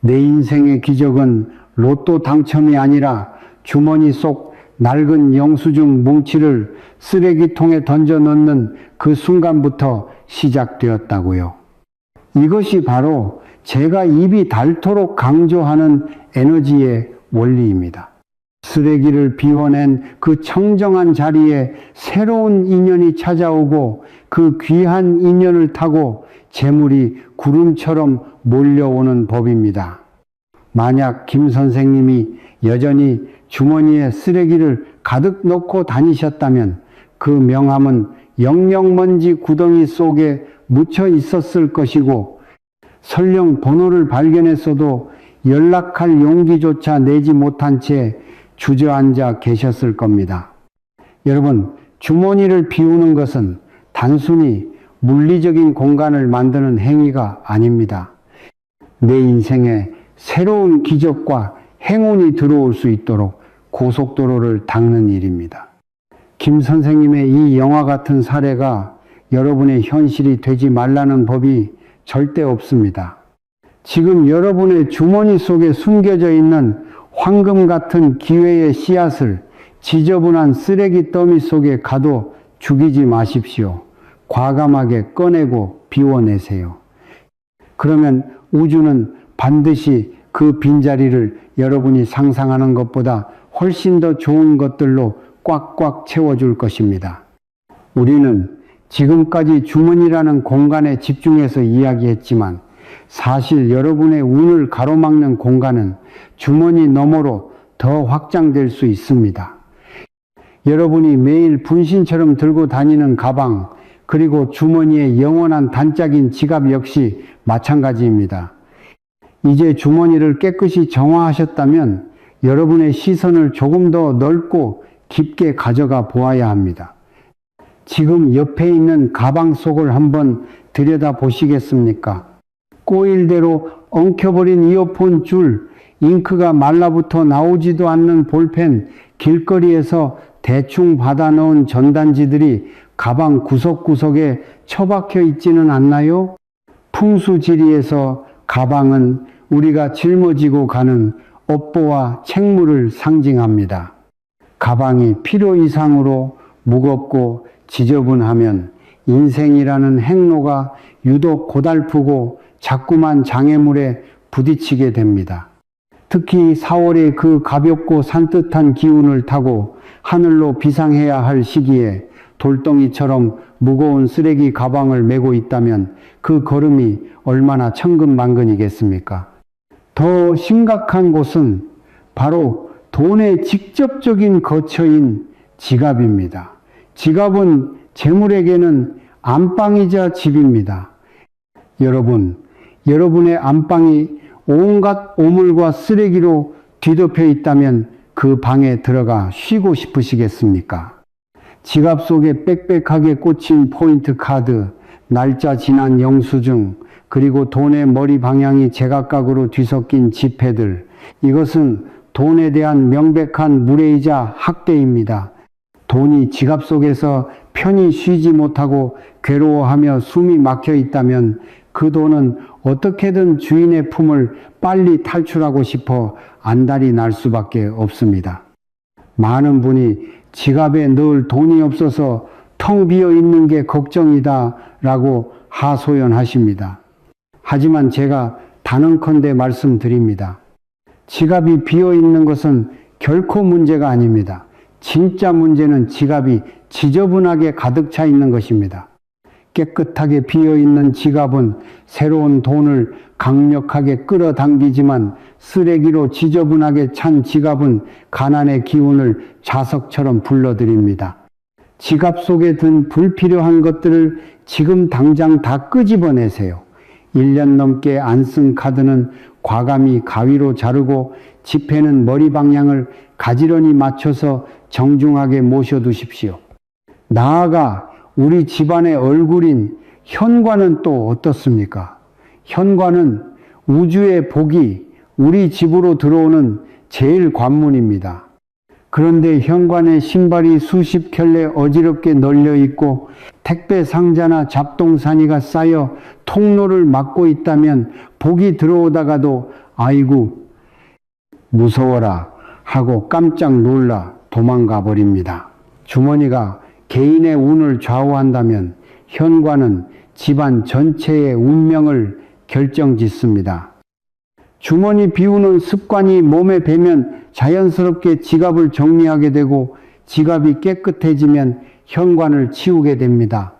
내 인생의 기적은 로또 당첨이 아니라 주머니 속 낡은 영수증 뭉치를 쓰레기통에 던져 넣는 그 순간부터 시작되었다고요. 이것이 바로 제가 입이 닳도록 강조하는 에너지의 원리입니다. 쓰레기를 비워낸 그 청정한 자리에 새로운 인연이 찾아오고 그 귀한 인연을 타고 재물이 구름처럼 몰려오는 법입니다. 만약 김 선생님이 여전히 주머니에 쓰레기를 가득 넣고 다니셨다면 그 명함은 영영먼지 구덩이 속에 묻혀 있었을 것이고 설령 번호를 발견했어도 연락할 용기조차 내지 못한 채 주저앉아 계셨을 겁니다. 여러분, 주머니를 비우는 것은 단순히 물리적인 공간을 만드는 행위가 아닙니다. 내 인생에 새로운 기적과 행운이 들어올 수 있도록 고속도로를 닦는 일입니다. 김 선생님의 이 영화 같은 사례가 여러분의 현실이 되지 말라는 법이 절대 없습니다. 지금 여러분의 주머니 속에 숨겨져 있는 황금 같은 기회의 씨앗을 지저분한 쓰레기 더미 속에 가둬 죽이지 마십시오. 과감하게 꺼내고 비워내세요. 그러면 우주는 반드시 그 빈자리를 여러분이 상상하는 것보다 훨씬 더 좋은 것들로 꽉꽉 채워줄 것입니다. 우리는 지금까지 주머니라는 공간에 집중해서 이야기했지만 사실 여러분의 운을 가로막는 공간은 주머니 너머로 더 확장될 수 있습니다. 여러분이 매일 분신처럼 들고 다니는 가방, 그리고 주머니의 영원한 단짝인 지갑 역시 마찬가지입니다. 이제 주머니를 깨끗이 정화하셨다면 여러분의 시선을 조금 더 넓고 깊게 가져가 보아야 합니다. 지금 옆에 있는 가방 속을 한번 들여다 보시겠습니까? 꼬일대로 엉켜버린 이어폰 줄, 잉크가 말라붙어 나오지도 않는 볼펜, 길거리에서 대충 받아 넣은 전단지들이 가방 구석구석에 처박혀 있지는 않나요? 풍수지리에서 가방은 우리가 짊어지고 가는 업보와 책무를 상징합니다. 가방이 필요 이상으로 무겁고 지저분하면 인생이라는 행로가 유독 고달프고 자꾸만 장애물에 부딪히게 됩니다. 특히 4월의 그 가볍고 산뜻한 기운을 타고 하늘로 비상해야 할 시기에 돌덩이처럼 무거운 쓰레기 가방을 메고 있다면 그 걸음이 얼마나 천근만근이겠습니까? 더 심각한 곳은 바로 돈의 직접적인 거처인 지갑입니다. 지갑은 재물에게는 안방이자 집입니다. 여러분의 안방이 온갖 오물과 쓰레기로 뒤덮여 있다면 그 방에 들어가 쉬고 싶으시겠습니까? 지갑 속에 빽빽하게 꽂힌 포인트 카드, 날짜 지난 영수증, 그리고 돈의 머리 방향이 제각각으로 뒤섞인 지폐들, 이것은 돈에 대한 명백한 무례이자 학대입니다. 돈이 지갑 속에서 편히 쉬지 못하고 괴로워하며 숨이 막혀 있다면 그 돈은 어떻게든 주인의 품을 빨리 탈출하고 싶어 안달이 날 수밖에 없습니다. 많은 분이 지갑에 넣을 돈이 없어서 텅 비어 있는 게 걱정이다 라고 하소연하십니다. 하지만 제가 단언컨대 말씀드립니다. 지갑이 비어 있는 것은 결코 문제가 아닙니다. 진짜 문제는 지갑이 지저분하게 가득 차 있는 것입니다. 깨끗하게 비어있는 지갑은 새로운 돈을 강력하게 끌어당기지만 쓰레기로 지저분하게 찬 지갑은 가난의 기운을 자석처럼 불러들입니다. 지갑 속에 든 불필요한 것들을 지금 당장 다 끄집어내세요. 1년 넘게 안 쓴 카드는 과감히 가위로 자르고 지폐는 머리 방향을 가지런히 맞춰서 정중하게 모셔두십시오. 나아가 우리 집안의 얼굴인 현관은 또 어떻습니까? 현관은 우주의 복이 우리 집으로 들어오는 제일 관문입니다. 그런데 현관에 신발이 수십 켤레 어지럽게 널려 있고 택배 상자나 잡동사니가 쌓여 통로를 막고 있다면 복이 들어오다가도 아이고 무서워라 하고 깜짝 놀라 도망가 버립니다. 주머니가 개인의 운을 좌우한다면 현관은 집안 전체의 운명을 결정짓습니다. 주머니 비우는 습관이 몸에 배면 자연스럽게 지갑을 정리하게 되고 지갑이 깨끗해지면 현관을 치우게 됩니다.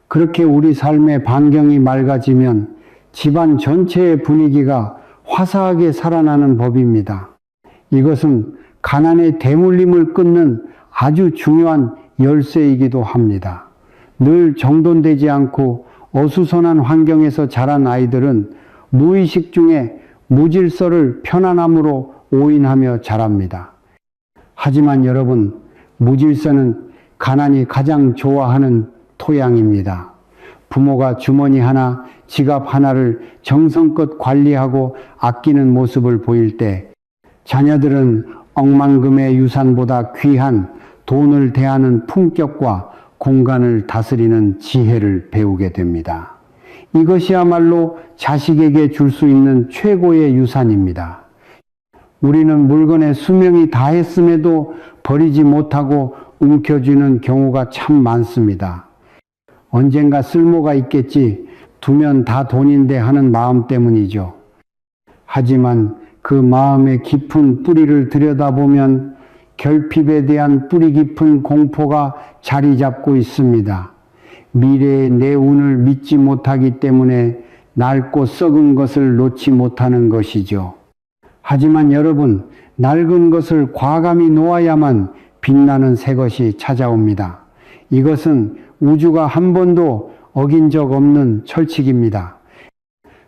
그렇게 우리 삶의 반경이 맑아지면 집안 전체의 분위기가 화사하게 살아나는 법입니다. 이것은 가난의 대물림을 끊는 아주 중요한 열쇠이기도 합니다. 늘 정돈되지 않고 어수선한 환경에서 자란 아이들은 무의식 중에 무질서를 편안함으로 오인하며 자랍니다. 하지만 여러분, 무질서는 가난이 가장 좋아하는 토양입니다. 부모가 주머니 하나, 지갑 하나를 정성껏 관리하고 아끼는 모습을 보일 때 자녀들은 억만금의 유산보다 귀한 돈을 대하는 품격과 공간을 다스리는 지혜를 배우게 됩니다. 이것이야말로 자식에게 줄 수 있는 최고의 유산입니다. 우리는 물건의 수명이 다했음에도 버리지 못하고 움켜쥐는 경우가 참 많습니다. 언젠가 쓸모가 있겠지, 두면 다 돈인데 하는 마음 때문이죠. 하지만 그 마음의 깊은 뿌리를 들여다보면 결핍에 대한 뿌리 깊은 공포가 자리 잡고 있습니다. 미래의 내 운을 믿지 못하기 때문에 낡고 썩은 것을 놓지 못하는 것이죠. 하지만 여러분, 낡은 것을 과감히 놓아야만 빛나는 새 것이 찾아옵니다. 이것은 우주가 한 번도 어긴 적 없는 철칙입니다.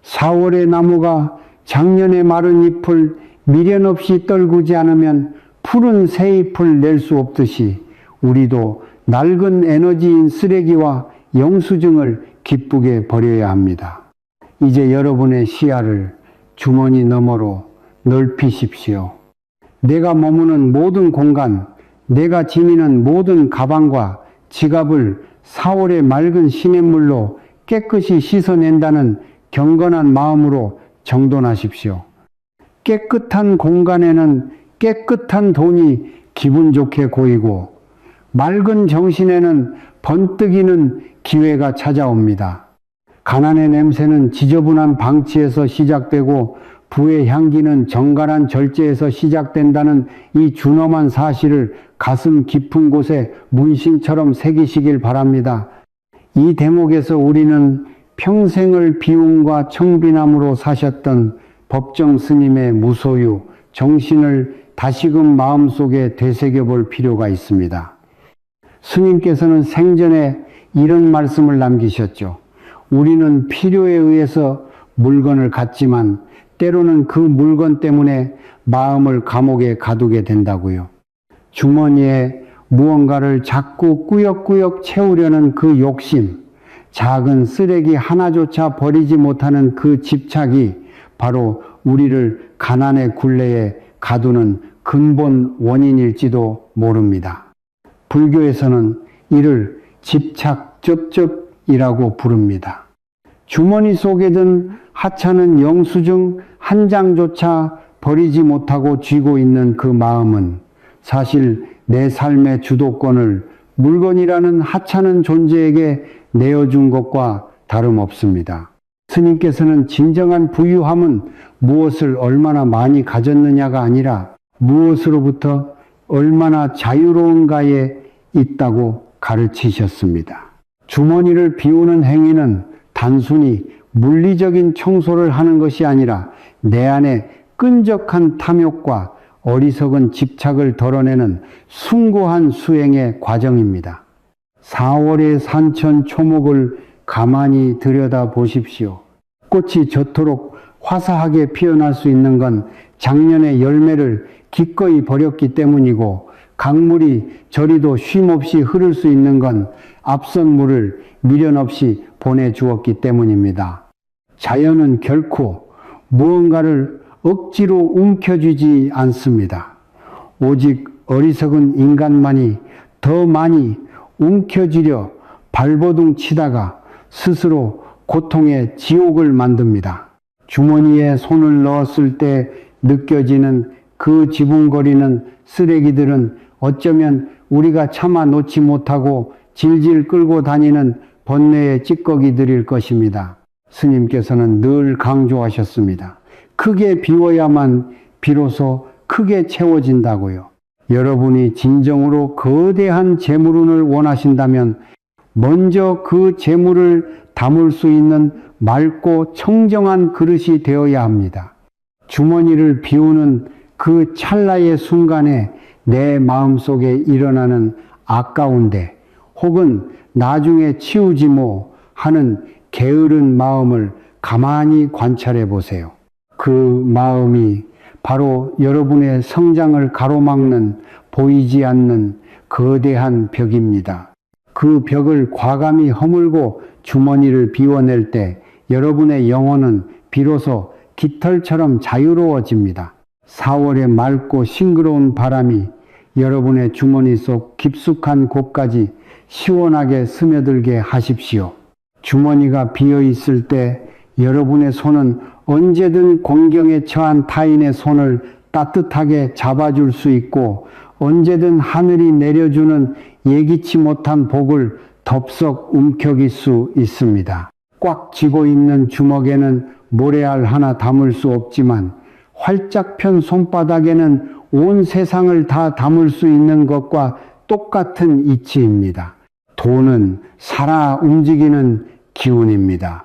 4월의 나무가 작년에 마른 잎을 미련 없이 떨구지 않으면 푸른 새 잎을 낼 수 없듯이 우리도 낡은 에너지인 쓰레기와 영수증을 기쁘게 버려야 합니다. 이제 여러분의 시야를 주머니 너머로 넓히십시오. 내가 머무는 모든 공간, 내가 지니는 모든 가방과 지갑을 4월의 맑은 시냇물로 깨끗이 씻어낸다는 경건한 마음으로 정돈하십시오. 깨끗한 공간에는 깨끗한 돈이 기분 좋게 고이고 맑은 정신에는 번뜩이는 기회가 찾아옵니다. 가난의 냄새는 지저분한 방치에서 시작되고 부의 향기는 정갈한 절제에서 시작된다는 이 준엄한 사실을 가슴 깊은 곳에 문신처럼 새기시길 바랍니다. 이 대목에서 우리는 평생을 비움과 청빈함으로 사셨던 법정 스님의 무소유, 정신을 다시금 마음속에 되새겨볼 필요가 있습니다. 스님께서는 생전에 이런 말씀을 남기셨죠. 우리는 필요에 의해서 물건을 갖지만 때로는 그 물건 때문에 마음을 감옥에 가두게 된다고요. 주머니에 무언가를 자꾸 꾸역꾸역 채우려는 그 욕심, 작은 쓰레기 하나조차 버리지 못하는 그 집착이 바로 우리를 가난의 굴레에 가두는 근본 원인일지도 모릅니다. 불교에서는 이를 집착접접이라고 부릅니다. 주머니 속에 든 하찮은 영수증 한 장조차 버리지 못하고 쥐고 있는 그 마음은 사실 내 삶의 주도권을 물건이라는 하찮은 존재에게 내어준 것과 다름없습니다. 스님께서는 진정한 부유함은 무엇을 얼마나 많이 가졌느냐가 아니라 무엇으로부터 얼마나 자유로운가에 있다고 가르치셨습니다. 주머니를 비우는 행위는 단순히 물리적인 청소를 하는 것이 아니라 내 안에 끈적한 탐욕과 어리석은 집착을 덜어내는 숭고한 수행의 과정입니다. 4월의 산천 초목을 가만히 들여다 보십시오. 꽃이 저토록 화사하게 피어날 수 있는 건 작년의 열매를 기꺼이 버렸기 때문이고, 강물이 저리도 쉼없이 흐를 수 있는 건 앞선 물을 미련 없이 보내주었기 때문입니다. 자연은 결코 무언가를 억지로 움켜쥐지 않습니다. 오직 어리석은 인간만이 더 많이 움켜쥐려 발버둥 치다가 스스로 고통의 지옥을 만듭니다. 주머니에 손을 넣었을 때 느껴지는 그 지붕거리는 쓰레기들은 어쩌면 우리가 참아 놓지 못하고 질질 끌고 다니는 번뇌의 찌꺼기들일 것입니다. 스님께서는 늘 강조하셨습니다. 크게 비워야만 비로소 크게 채워진다고요. 여러분이 진정으로 거대한 재물운을 원하신다면 먼저 그 재물을 담을 수 있는 맑고 청정한 그릇이 되어야 합니다. 주머니를 비우는 그 찰나의 순간에 내 마음속에 일어나는 아까운데 혹은 나중에 치우지 뭐 하는 게으른 마음을 가만히 관찰해 보세요. 그 마음이 바로 여러분의 성장을 가로막는 보이지 않는 거대한 벽입니다. 그 벽을 과감히 허물고 주머니를 비워낼 때 여러분의 영혼은 비로소 깃털처럼 자유로워집니다. 4월의 맑고 싱그러운 바람이 여러분의 주머니 속 깊숙한 곳까지 시원하게 스며들게 하십시오. 주머니가 비어 있을 때 여러분의 손은 언제든 공경에 처한 타인의 손을 따뜻하게 잡아줄 수 있고 언제든 하늘이 내려주는 예기치 못한 복을 덥석 움켜쥘 수 있습니다. 꽉 쥐고 있는 주먹에는 모래알 하나 담을 수 없지만 활짝 편 손바닥에는 온 세상을 다 담을 수 있는 것과 똑같은 이치입니다. 돈은 살아 움직이는 기운입니다.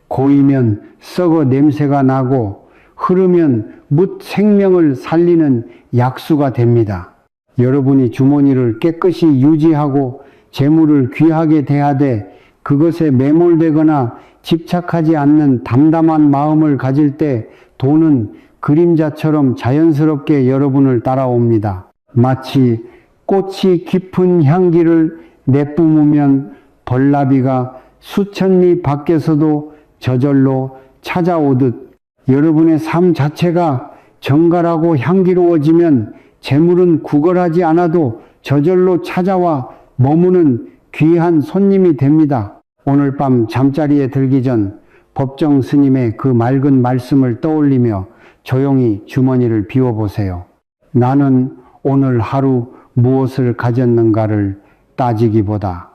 고이면 썩어 냄새가 나고 흐르면 묻 생명을 살리는 약수가 됩니다. 여러분이 주머니를 깨끗이 유지하고 재물을 귀하게 대하되 그것에 매몰되거나 집착하지 않는 담담한 마음을 가질 때 돈은 그림자처럼 자연스럽게 여러분을 따라옵니다. 마치 꽃이 깊은 향기를 내뿜으면 벌나비가 수천 리 밖에서도 저절로 찾아오듯 여러분의 삶 자체가 정갈하고 향기로워지면 재물은 구걸하지 않아도 저절로 찾아와 머무는 귀한 손님이 됩니다. 오늘 밤 잠자리에 들기 전 법정 스님의 그 맑은 말씀을 떠올리며 조용히 주머니를 비워보세요. 나는 오늘 하루 무엇을 가졌는가를 따지기보다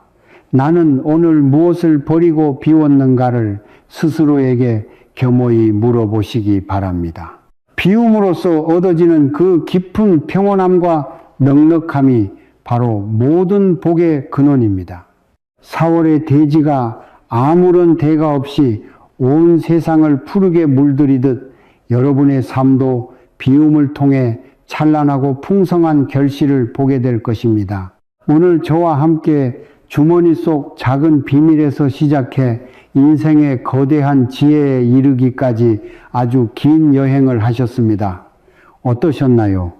나는 오늘 무엇을 버리고 비웠는가를 스스로에게 겸허히 물어보시기 바랍니다. 비움으로써 얻어지는 그 깊은 평온함과 넉넉함이 바로 모든 복의 근원입니다. 4월의 대지가 아무런 대가 없이 온 세상을 푸르게 물들이듯 여러분의 삶도 비움을 통해 찬란하고 풍성한 결실을 보게 될 것입니다. 오늘 저와 함께 주머니 속 작은 비밀에서 시작해 인생의 거대한 지혜에 이르기까지 아주 긴 여행을 하셨습니다. 어떠셨나요?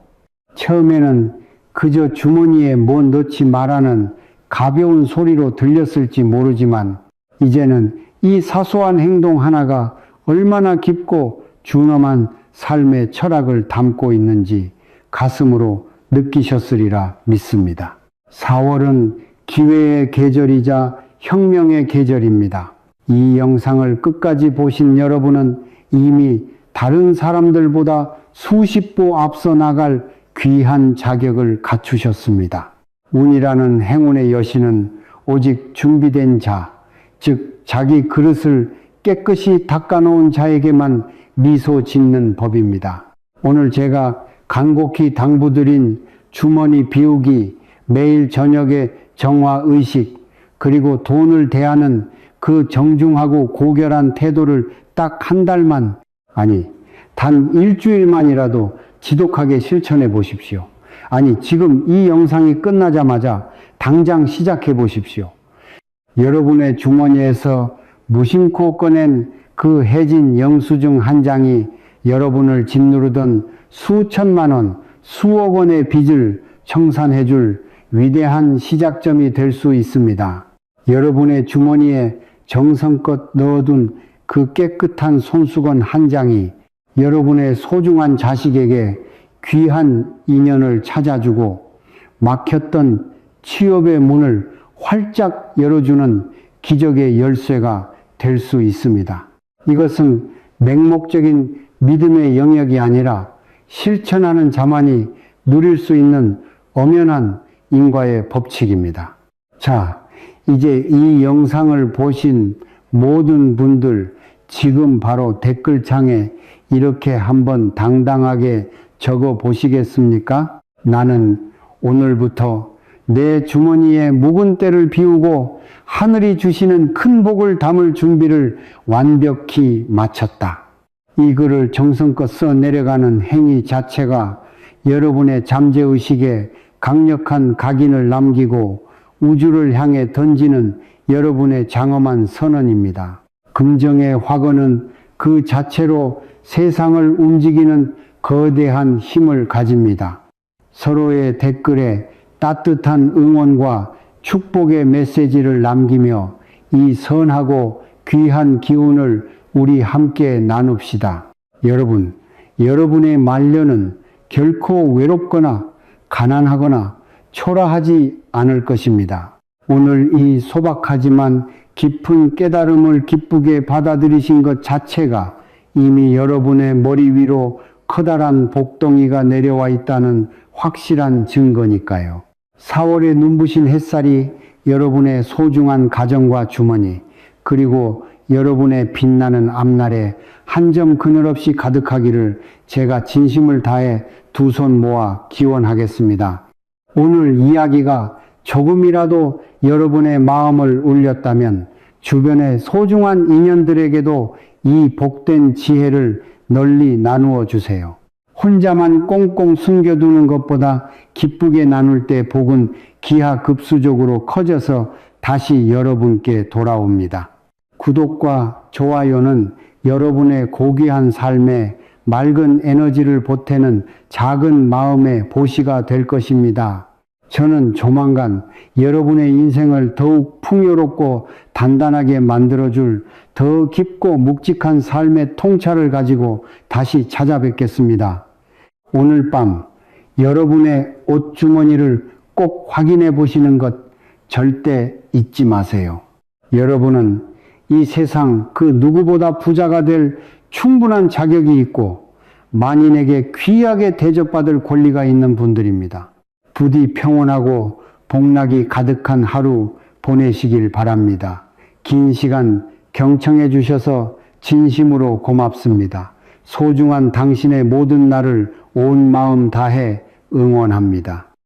처음에는 그저 주머니에 뭐 넣지 말라는 가벼운 소리로 들렸을지 모르지만 이제는 이 사소한 행동 하나가 얼마나 깊고 준엄한 삶의 철학을 담고 있는지 가슴으로 느끼셨으리라 믿습니다. 4월은 기회의 계절이자 혁명의 계절입니다. 이 영상을 끝까지 보신 여러분은 이미 다른 사람들보다 수십 보 앞서 나갈 귀한 자격을 갖추셨습니다. 운이라는 행운의 여신은 오직 준비된 자, 즉 자기 그릇을 깨끗이 닦아놓은 자에게만 미소 짓는 법입니다. 오늘 제가 간곡히 당부드린 주머니 비우기, 매일 저녁에 정화의식, 그리고 돈을 대하는 그 정중하고 고결한 태도를 딱 한 달만, 아니 단 일주일만이라도 지독하게 실천해 보십시오. 아니 지금 이 영상이 끝나자마자 당장 시작해 보십시오. 여러분의 주머니에서 무심코 꺼낸 그 해진 영수증 한 장이 여러분을 짓누르던 수천만 원, 수억 원의 빚을 청산해 줄 위대한 시작점이 될 수 있습니다. 여러분의 주머니에 정성껏 넣어둔 그 깨끗한 손수건 한 장이 여러분의 소중한 자식에게 귀한 인연을 찾아주고 막혔던 취업의 문을 활짝 열어주는 기적의 열쇠가 될 수 있습니다. 이것은 맹목적인 믿음의 영역이 아니라 실천하는 자만이 누릴 수 있는 엄연한 인과의 법칙입니다. 자, 이제 이 영상을 보신 모든 분들 지금 바로 댓글창에 이렇게 한번 당당하게 적어 보시겠습니까? 나는 오늘부터 내 주머니에 묵은 때를 비우고 하늘이 주시는 큰 복을 담을 준비를 완벽히 마쳤다. 이 글을 정성껏 써 내려가는 행위 자체가 여러분의 잠재의식에 강력한 각인을 남기고 우주를 향해 던지는 여러분의 장엄한 선언입니다. 긍정의 화건은 그 자체로 세상을 움직이는 거대한 힘을 가집니다. 서로의 댓글에 따뜻한 응원과 축복의 메시지를 남기며 이 선하고 귀한 기운을 우리 함께 나눕시다. 여러분, 여러분의 말년은 결코 외롭거나 가난하거나 초라하지 않을 것입니다. 오늘 이 소박하지만 깊은 깨달음을 기쁘게 받아들이신 것 자체가 이미 여러분의 머리 위로 커다란 복덩이가 내려와 있다는 확실한 증거니까요. 4월의 눈부신 햇살이 여러분의 소중한 가정과 주머니, 그리고 여러분의 빛나는 앞날에 한 점 그늘 없이 가득하기를 제가 진심을 다해 두 손 모아 기원하겠습니다. 오늘 이야기가 조금이라도 여러분의 마음을 울렸다면 주변의 소중한 인연들에게도 이 복된 지혜를 널리 나누어 주세요. 혼자만 꽁꽁 숨겨두는 것보다 기쁘게 나눌 때 복은 기하급수적으로 커져서 다시 여러분께 돌아옵니다. 구독과 좋아요는 여러분의 고귀한 삶에 맑은 에너지를 보태는 작은 마음의 보시가 될 것입니다. 저는 조만간 여러분의 인생을 더욱 풍요롭고 단단하게 만들어줄 더 깊고 묵직한 삶의 통찰을 가지고 다시 찾아뵙겠습니다. 오늘 밤 여러분의 옷주머니를 꼭 확인해 보시는 것 절대 잊지 마세요. 여러분은 이 세상 그 누구보다 부자가 될 충분한 자격이 있고 만인에게 귀하게 대접받을 권리가 있는 분들입니다. 부디 평온하고 복락이 가득한 하루 보내시길 바랍니다. 긴 시간 경청해 주셔서 진심으로 고맙습니다. 소중한 당신의 모든 날을 온 마음 다해 응원합니다.